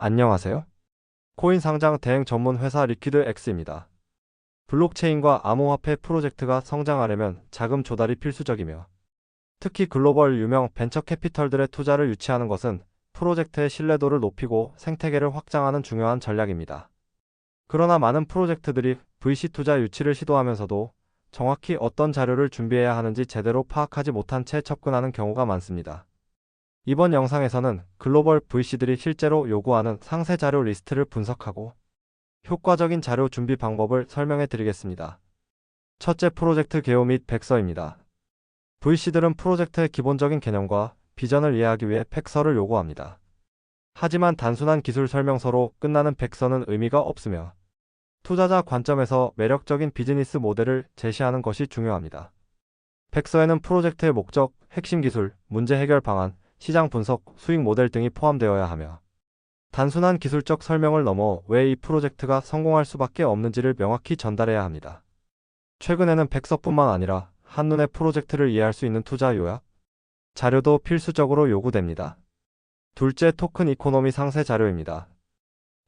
안녕하세요. 코인 상장 대행 전문 회사 리퀴드X입니다. 블록체인과 암호화폐 프로젝트가 성장하려면 자금 조달이 필수적이며 특히 글로벌 유명 벤처 캐피털들의 투자를 유치하는 것은 프로젝트의 신뢰도를 높이고 생태계를 확장하는 중요한 전략입니다. 그러나 많은 프로젝트들이 VC 투자 유치를 시도하면서도 정확히 어떤 자료를 준비해야 하는지 제대로 파악하지 못한 채 접근하는 경우가 많습니다. 이번 영상에서는 글로벌 VC들이 실제로 요구하는 상세 자료 리스트를 분석하고 효과적인 자료 준비 방법을 설명해 드리겠습니다. 첫째, 프로젝트 개요 및 백서입니다. VC들은 프로젝트의 기본적인 개념과 비전을 이해하기 위해 백서를 요구합니다. 하지만 단순한 기술 설명서로 끝나는 백서는 의미가 없으며 투자자 관점에서 매력적인 비즈니스 모델을 제시하는 것이 중요합니다. 백서에는 프로젝트의 목적, 핵심 기술, 문제 해결 방안, 시장 분석, 수익 모델 등이 포함되어야 하며 단순한 기술적 설명을 넘어 왜 이 프로젝트가 성공할 수밖에 없는지를 명확히 전달해야 합니다. 최근에는 백서뿐만 아니라 한눈에 프로젝트를 이해할 수 있는 투자 요약, 자료도 필수적으로 요구됩니다. 둘째, 토큰 이코노미 상세 자료입니다.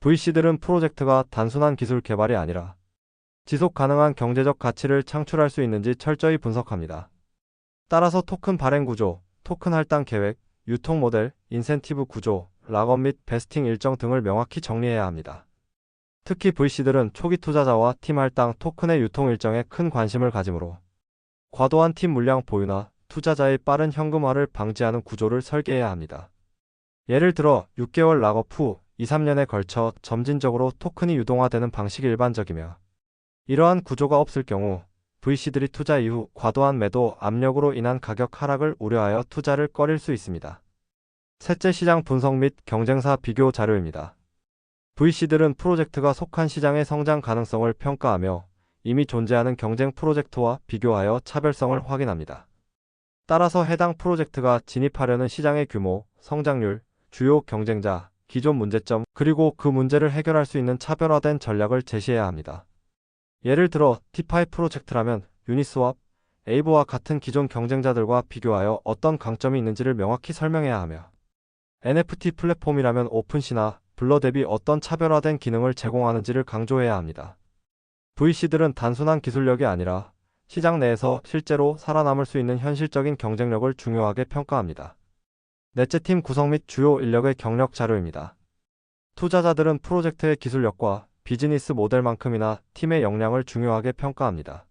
VC들은 프로젝트가 단순한 기술 개발이 아니라 지속 가능한 경제적 가치를 창출할 수 있는지 철저히 분석합니다. 따라서 토큰 발행 구조, 토큰 할당 계획, 유통 모델, 인센티브 구조, 락업 및 베스팅 일정 등을 명확히 정리해야 합니다. 특히 VC들은 초기 투자자와 팀 할당 토큰의 유통 일정에 큰 관심을 가지므로 과도한 팀 물량 보유나 투자자의 빠른 현금화를 방지하는 구조를 설계해야 합니다. 예를 들어 6개월 락업 후 2-3년에 걸쳐 점진적으로 토큰이 유동화되는 방식이 일반적이며 이러한 구조가 없을 경우 VC들이 투자 이후 과도한 매도 압력으로 인한 가격 하락을 우려하여 투자를 꺼릴 수 있습니다. 셋째, 시장 분석 및 경쟁사 비교 자료입니다. VC들은 프로젝트가 속한 시장의 성장 가능성을 평가하며 이미 존재하는 경쟁 프로젝트와 비교하여 차별성을 확인합니다. 따라서 해당 프로젝트가 진입하려는 시장의 규모, 성장률, 주요 경쟁자, 기존 문제점, 그리고 그 문제를 해결할 수 있는 차별화된 전략을 제시해야 합니다. 예를 들어 티파이 프로젝트라면 유니스왑, 에이버와 같은 기존 경쟁자들과 비교하여 어떤 강점이 있는지를 명확히 설명해야 하며 NFT 플랫폼이라면 오픈시나 블러 대비 어떤 차별화된 기능을 제공하는지를 강조해야 합니다. VC들은 단순한 기술력이 아니라 시장 내에서 실제로 살아남을 수 있는 현실적인 경쟁력을 중요하게 평가합니다. 넷째, 팀 구성 및 주요 인력의 경력 자료입니다. 투자자들은 프로젝트의 기술력과 비즈니스 모델만큼이나 팀의 역량을 중요하게 평가합니다.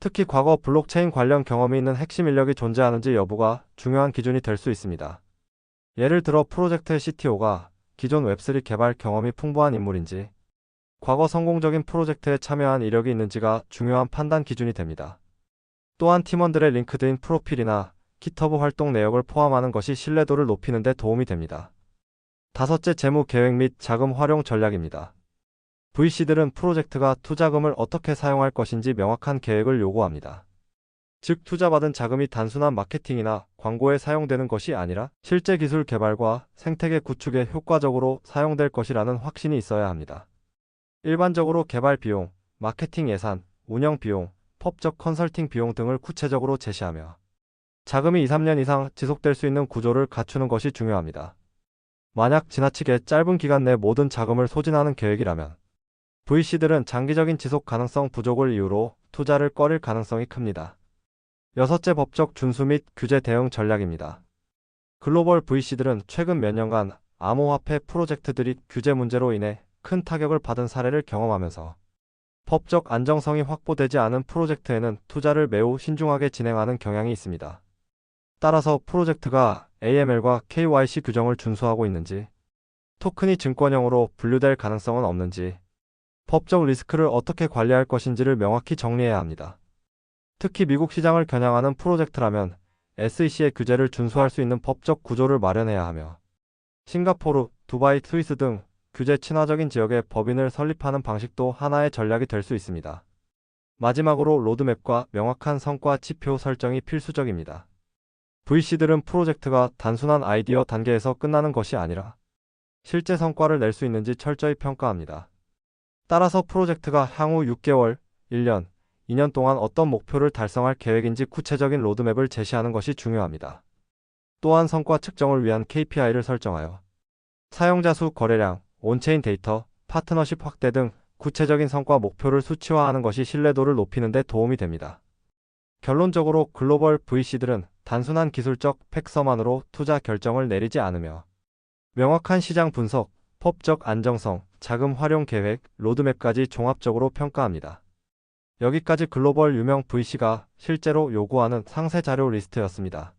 특히 과거 블록체인 관련 경험이 있는 핵심 인력이 존재하는지 여부가 중요한 기준이 될 수 있습니다. 예를 들어 프로젝트의 CTO가 기존 웹3 개발 경험이 풍부한 인물인지, 과거 성공적인 프로젝트에 참여한 이력이 있는지가 중요한 판단 기준이 됩니다. 또한 팀원들의 링크드인 프로필이나 깃허브 활동 내역을 포함하는 것이 신뢰도를 높이는 데 도움이 됩니다. 다섯째, 재무 계획 및 자금 활용 전략입니다. VC들은 프로젝트가 투자금을 어떻게 사용할 것인지 명확한 계획을 요구합니다. 즉, 투자받은 자금이 단순한 마케팅이나 광고에 사용되는 것이 아니라 실제 기술 개발과 생태계 구축에 효과적으로 사용될 것이라는 확신이 있어야 합니다. 일반적으로 개발 비용, 마케팅 예산, 운영 비용, 법적 컨설팅 비용 등을 구체적으로 제시하며 자금이 2-3년 이상 지속될 수 있는 구조를 갖추는 것이 중요합니다. 만약 지나치게 짧은 기간 내 모든 자금을 소진하는 계획이라면 VC들은 장기적인 지속 가능성 부족을 이유로 투자를 꺼릴 가능성이 큽니다. 여섯째, 법적 준수 및 규제 대응 전략입니다. 글로벌 VC들은 최근 몇 년간 암호화폐 프로젝트들이 규제 문제로 인해 큰 타격을 받은 사례를 경험하면서 법적 안정성이 확보되지 않은 프로젝트에는 투자를 매우 신중하게 진행하는 경향이 있습니다. 따라서 프로젝트가 AML과 KYC 규정을 준수하고 있는지, 토큰이 증권형으로 분류될 가능성은 없는지, 법적 리스크를 어떻게 관리할 것인지를 명확히 정리해야 합니다. 특히 미국 시장을 겨냥하는 프로젝트라면 SEC의 규제를 준수할 수 있는 법적 구조를 마련해야 하며 싱가포르, 두바이, 스위스 등 규제 친화적인 지역에 법인을 설립하는 방식도 하나의 전략이 될 수 있습니다. 마지막으로 로드맵과 명확한 성과 지표 설정이 필수적입니다. VC들은 프로젝트가 단순한 아이디어 단계에서 끝나는 것이 아니라 실제 성과를 낼 수 있는지 철저히 평가합니다. 따라서 프로젝트가 향후 6개월, 1년, 2년 동안 어떤 목표를 달성할 계획인지 구체적인 로드맵을 제시하는 것이 중요합니다. 또한 성과 측정을 위한 KPI를 설정하여 사용자 수, 거래량, 온체인 데이터, 파트너십 확대 등 구체적인 성과 목표를 수치화하는 것이 신뢰도를 높이는 데 도움이 됩니다. 결론적으로 글로벌 VC들은 단순한 기술적 팩서만으로 투자 결정을 내리지 않으며 명확한 시장 분석, 법적 안정성, 자금 활용 계획, 로드맵까지 종합적으로 평가합니다. 여기까지 글로벌 유명 VC가 실제로 요구하는 상세 자료 리스트였습니다.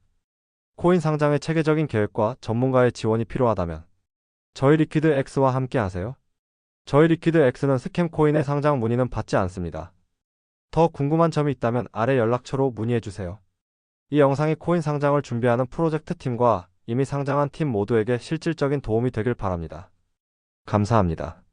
코인 상장의 체계적인 계획과 전문가의 지원이 필요하다면 저희 리퀴드 X와 함께 하세요. 저희 리퀴드 X는 스캠 코인의 상장 문의는 받지 않습니다. 더 궁금한 점이 있다면 아래 연락처로 문의해주세요. 이 영상이 코인 상장을 준비하는 프로젝트 팀과 이미 상장한 팀 모두에게 실질적인 도움이 되길 바랍니다. 감사합니다.